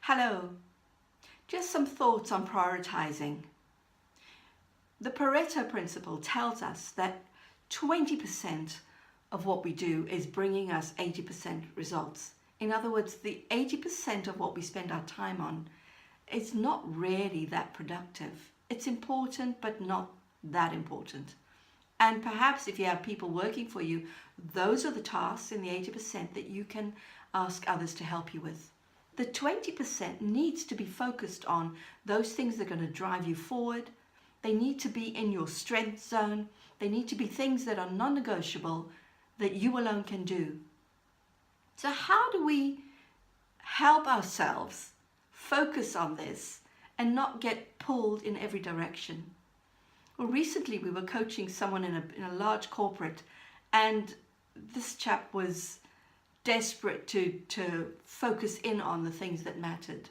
Hello, just some thoughts on prioritizing. The Pareto principle tells us that 20% of what we do is bringing us 80% results. In other words, the 80% of what we spend our time on is not really that productive. It's important, but not that important. And perhaps if you have people working for you, those are the tasks in the 80% that you can ask others to help you with. The 20% needs to be focused on those things that are going to drive you forward. They need to be in your strength zone. They need to be things that are non-negotiable that you alone can do. So how do we help ourselves focus on this and not get pulled in every direction? Well, recently we were coaching someone in a large corporate, and this chap was desperate to focus in on the things that mattered.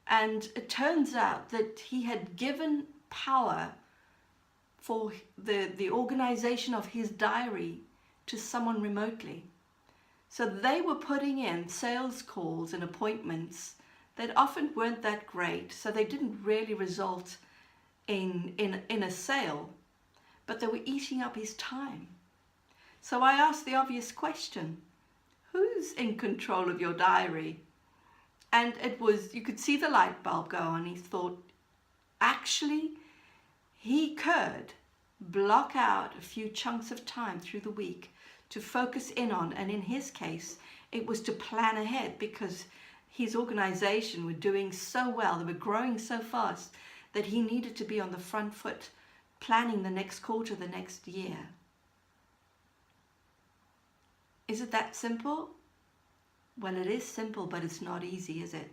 And it turns out that he had given power for the organization of his diary to someone remotely. So they were putting in sales calls and appointments that often weren't that great, so they didn't really result in a sale, but they were eating up his time. So I asked the obvious question: who's in control of your diary? And it was, you could see the light bulb go on. He thought, actually, he could block out a few chunks of time through the week to focus in on, and in his case, it was to plan ahead, because his organization were doing so well, they were growing so fast, that he needed to be on the front foot, planning the next quarter, the next year. Is it that simple? Well, it is simple, but it's not easy, is it?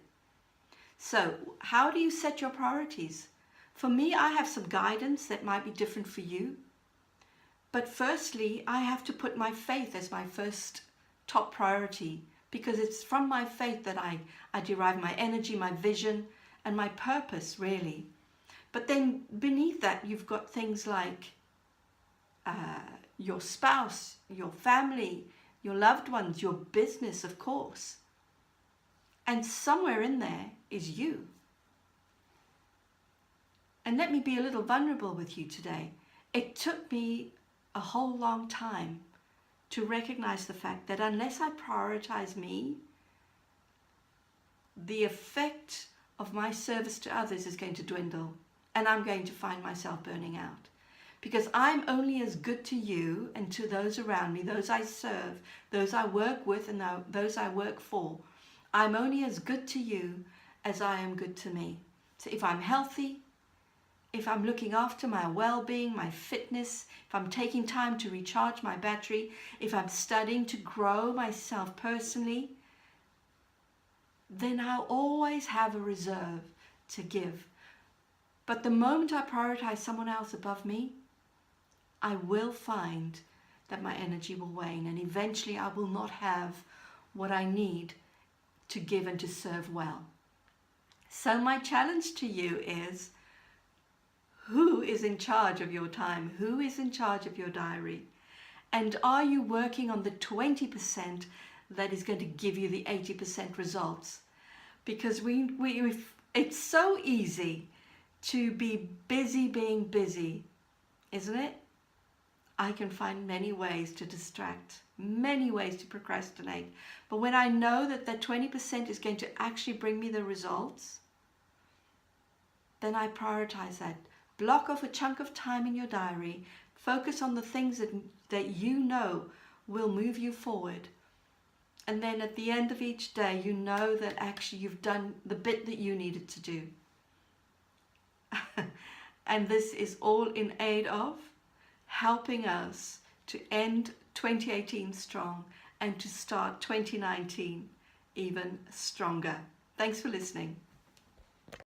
So, how do you set your priorities? For me, I have some guidance that might be different for you. But firstly, I have to put my faith as my first top priority, because it's from my faith that I derive my energy, my vision, and my purpose, really. But then beneath that, you've got things like your spouse, your family, your loved ones, your business, of course. And somewhere in there is you. And let me be a little vulnerable with you today. It took me a whole long time to recognize the fact that unless I prioritize me, the effect of my service to others is going to dwindle, and I'm going to find myself burning out. Because I'm only as good to you and to those around me, those I serve, those I work with, and those I work for. I'm only as good to you as I am good to me. So if I'm healthy, if I'm looking after my well-being, my fitness, if I'm taking time to recharge my battery, if I'm studying to grow myself personally, then I'll always have a reserve to give. But the moment I prioritize someone else above me, I will find that my energy will wane, and eventually I will not have what I need to give and to serve well. So my challenge to you is, who is in charge of your time? Who is in charge of your diary? And are you working on the 20% that is going to give you the 80% results? Because it's so easy to be busy being busy, isn't it? I can find many ways to distract, many ways to procrastinate. But when I know that that 20% is going to actually bring me the results, then I prioritize that. Block off a chunk of time in your diary. Focus on the things that you know will move you forward. And then at the end of each day, you know that actually you've done the bit that you needed to do. And this is all in aid of helping us to end 2018 strong and to start 2019 even stronger. Thanks for listening.